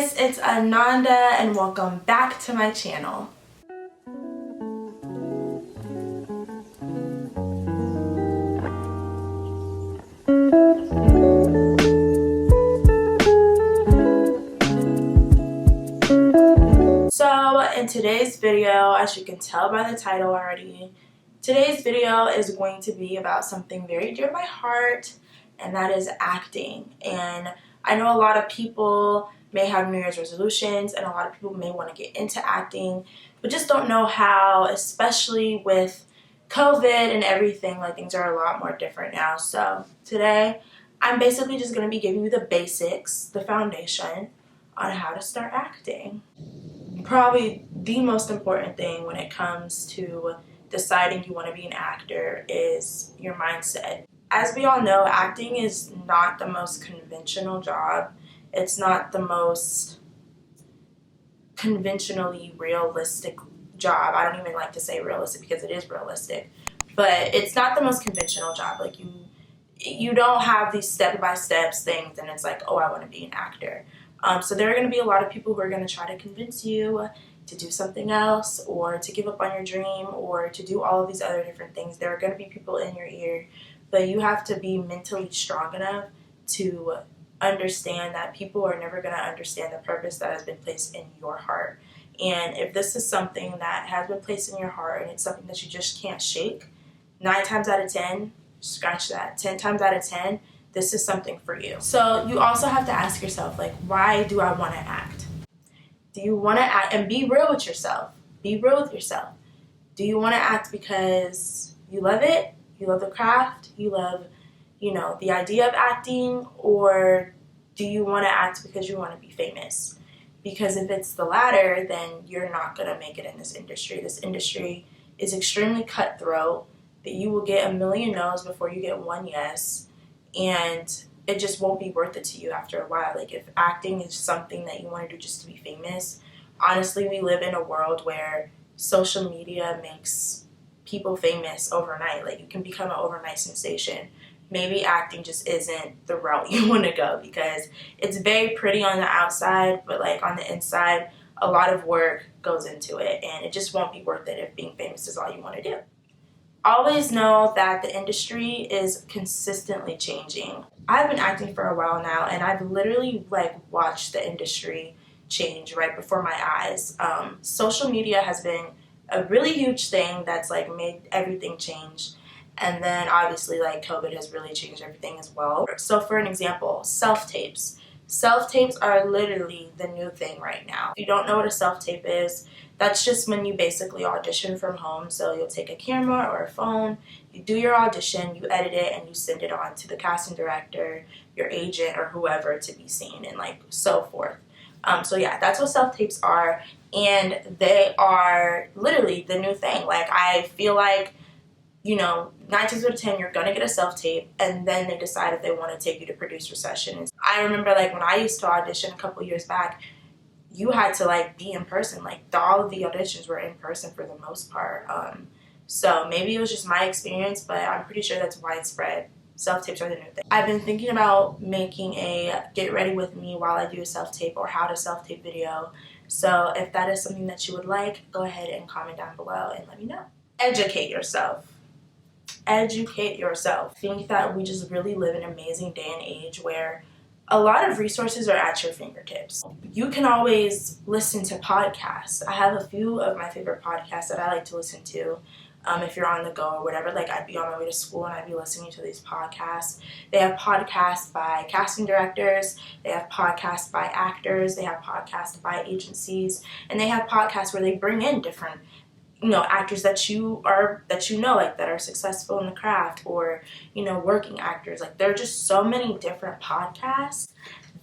guys, it's Ananda and welcome back to my channel. So in today's video, as you can tell by the title already, today's video is going to be about something very dear to my heart, and that is acting. And I know a lot of people may have New Year's resolutions and a lot of people may want to get into acting but just don't know how, especially with COVID and everything. Like, things are a lot more different now. So today I'm basically just going to be giving you the basics, the foundation on how to start acting. Probably the most important thing when it comes to deciding you want to be an actor is your mindset. As we all know, acting is not the most conventional job. It's not the most conventionally realistic job. I don't even like to say realistic because it is realistic. But it's not the most conventional job. Like, you don't have these step-by-step things and it's like, oh, I want to be an actor. So there are going to be a lot of people who are going to try to convince you to do something else or to give up on your dream or to do all of these other different things. There are going to be people in your ear, but you have to be mentally strong enough to understand that people are never going to understand the purpose that has been placed in your heart. And if this is something that has been placed in your heart and it's something that you just can't shake, 9 times out of 10, scratch that, 10 times out of 10, this is something for you. So you also have to ask yourself, like, why do I want to act? Do you want to act? And be real with yourself. Be real with yourself. Do you want to act because you love it? You love the craft? You love, the idea of acting? Or do you want to act because you want to be famous? Because if it's the latter, then you're not going to make it in this industry. This industry is extremely cutthroat, that you will get a million no's before you get one yes. And it just won't be worth it to you after a while. Like, if acting is something that you want to do just to be famous, honestly, we live in a world where social media makes people famous overnight. Like, you can become an overnight sensation. Maybe acting just isn't the route you want to go because it's very pretty on the outside, but like on the inside, a lot of work goes into it and it just won't be worth it if being famous is all you want to do. Always know that the industry is consistently changing. I've been acting for a while now and I've literally watched the industry change right before my eyes. Social media has been a really huge thing that's made everything change. And then obviously COVID has really changed everything as well. So for an example, self-tapes. Self-tapes are literally the new thing right now. If you don't know what a self-tape is, that's just when you basically audition from home. So you'll take a camera or a phone, you do your audition, you edit it, and you send it on to the casting director, your agent, or whoever to be seen, and so forth. So yeah, that's what self-tapes are, and they are literally the new thing. I feel like 9 times out of 10, you're gonna get a self-tape, and then they decide if they want to take you to producer sessions. I remember when I used to audition a couple years back, you had to be in person. All of the auditions were in person for the most part. So maybe it was just my experience, but I'm pretty sure that's widespread. Self-tapes are the new thing. I've been thinking about making a get ready with me while I do a self-tape or how to self-tape video. So if that is something that you would like, go ahead and comment down below and let me know. Educate yourself. Educate yourself. I think that we just really live in an amazing day and age where a lot of resources are at your fingertips. You can always listen to podcasts. I have a few of my favorite podcasts that I like to listen to if you're on the go or whatever. I'd be on my way to school and I'd be listening to these podcasts. They have podcasts by casting directors, they have podcasts by actors, they have podcasts by agencies, and they have podcasts where they bring in different actors that you know that are successful in the craft, or working actors. There are just so many different podcasts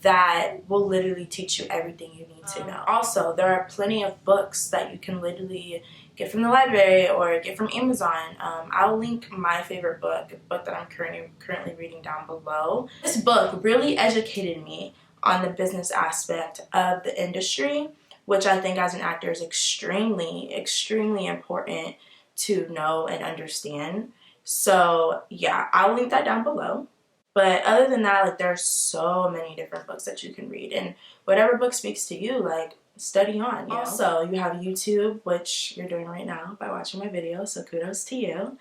that will literally teach you everything you need to know. Also, there are plenty of books that you can literally get from the library or get from Amazon. I'll link my favorite book, a book that I'm currently reading, down below. This book really educated me on the business aspect of the industry, which I think as an actor is extremely, extremely important to know and understand. So yeah, I'll link that down below. But other than that, like, there are so many different books that you can read, and whatever book speaks to you, like, study on, you know? Also, you have YouTube, which you're doing right now by watching my video, so kudos to you.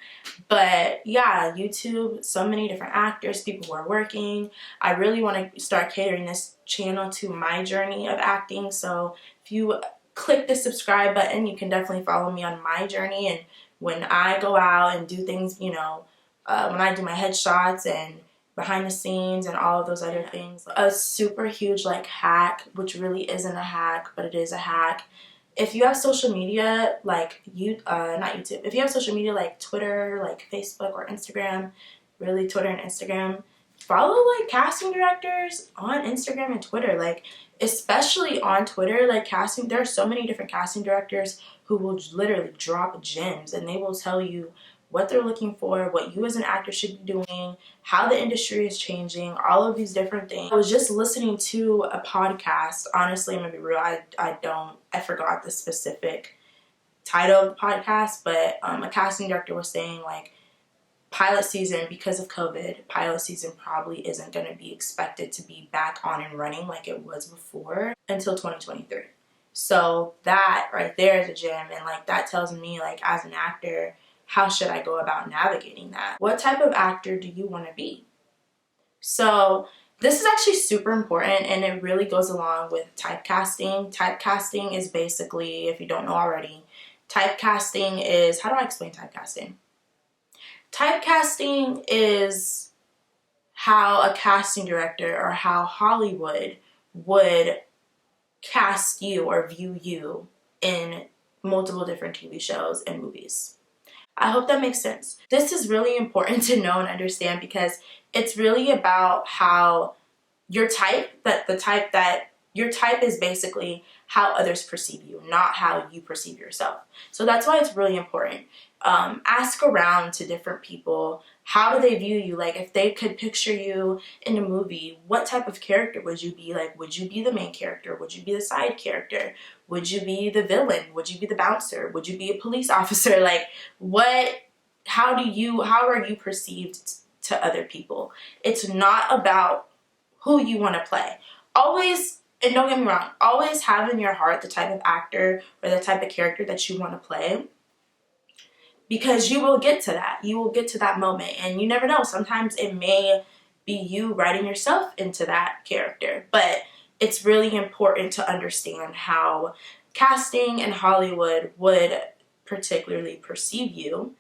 But yeah, YouTube, so many different actors, people who are working. I really want to start catering this channel to my journey of acting, so if you click the subscribe button, you can definitely follow me on my journey, and when I go out and do things, you know, when I do my headshots and behind the scenes and all of those other things. A super huge like hack, which really isn't a hack, but it is a hack. If you have social media like not YouTube, if you have social media like Twitter, like Facebook or Instagram, really Twitter and Instagram, follow like casting directors on Instagram and Twitter, like especially on Twitter, like casting, there are so many different casting directors who will literally drop gems, and they will tell you what they're looking for, what you as an actor should be doing, how the industry is changing, all of these different things. I was just listening to a podcast. Honestly, I'm gonna be real, I forgot the specific title of the podcast, but a casting director was saying like pilot season, because of COVID, pilot season probably isn't gonna be expected to be back on and running like it was before until 2023. So that right there is a gem, and like that tells me like as an actor, how should I go about navigating that? What type of actor do you want to be? So this is actually super important, and it really goes along with typecasting. Typecasting is basically, if you don't know already, typecasting is, how do I explain typecasting? Typecasting is how a casting director or how Hollywood would cast you or view you in multiple different TV shows and movies. I hope that makes sense. This is really important to know and understand, because it's really about how your type, your type is basically how others perceive you, not how you perceive yourself. So that's why it's really important. Ask around to different people. How do they view you? Like, if they could picture you in a movie, what type of character would you be? Like, would you be the main character? Would you be the side character? Would you be the villain? Would you be the bouncer? Would you be a police officer? Like, how are you perceived to other people? It's not about who you want to play. Always, and don't get me wrong, always have in your heart the type of actor or the type of character that you want to play, because you will get to that. You will get to that moment, and you never know. Sometimes it may be you writing yourself into that character, but it's really important to understand how casting and Hollywood would particularly perceive you,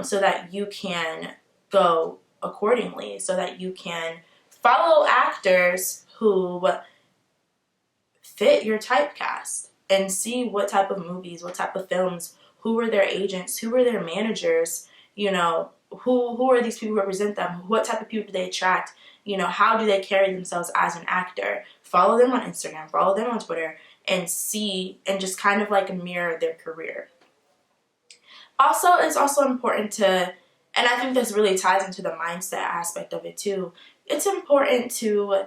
so that you can go accordingly, so that you can follow actors who fit your typecast and see what type of movies, what type of films, who were their agents, who were their managers, you know, who are these people who represent them, what type of people do they attract, you know, how do they carry themselves as an actor. Follow them on Instagram, follow them on Twitter, and see, and just kind of like mirror their career. Also, it's also important to, and I think this really ties into the mindset aspect of it too, it's important to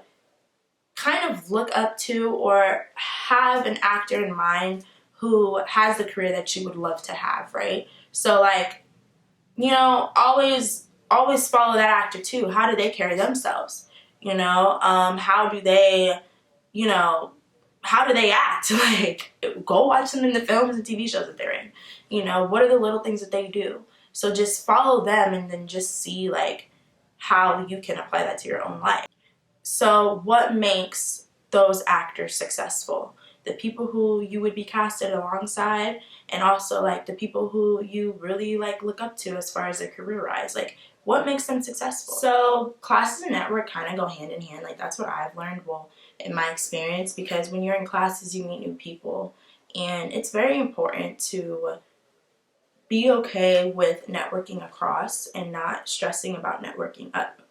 kind of look up to or have an actor in mind who has the career that you would love to have, right? So like, you know, always follow that actor too. How do they carry themselves? You know, how do they, you know, how do they act? Like, go watch them in the films and TV shows that they're in. You know, what are the little things that they do? So just follow them, and then just see like how you can apply that to your own life. So what makes those actors successful? The people who you would be casted alongside, and also like the people who you really like look up to as far as their career rise. Like, what makes them successful? So classes and network kind of go hand in hand. Like, that's what I've learned, well, in my experience, because when you're in classes, you meet new people, and it's very important to be okay with networking across and not stressing about networking up.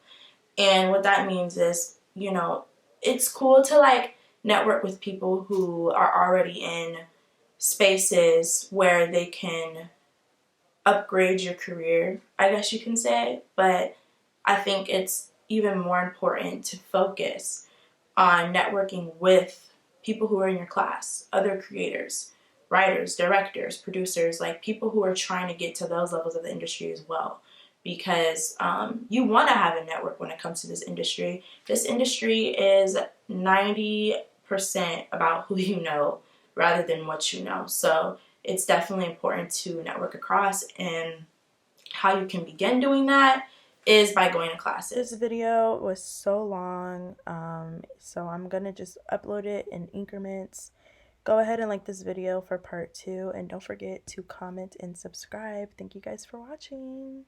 And what that means is, you know, it's cool to like network with people who are already in spaces where they can upgrade your career, I guess you can say. But I think it's even more important to focus on networking with people who are in your class, other creators, writers, directors, producers, like people who are trying to get to those levels of the industry as well. because you want to have a network when it comes to this industry. This industry is 90% about who you know rather than what you know. So it's definitely important to network across, and how you can begin doing that is by going to classes. This video was so long, so I'm gonna just upload it in increments. Go ahead and like this video for part 2, and don't forget to comment and subscribe. Thank you guys for watching.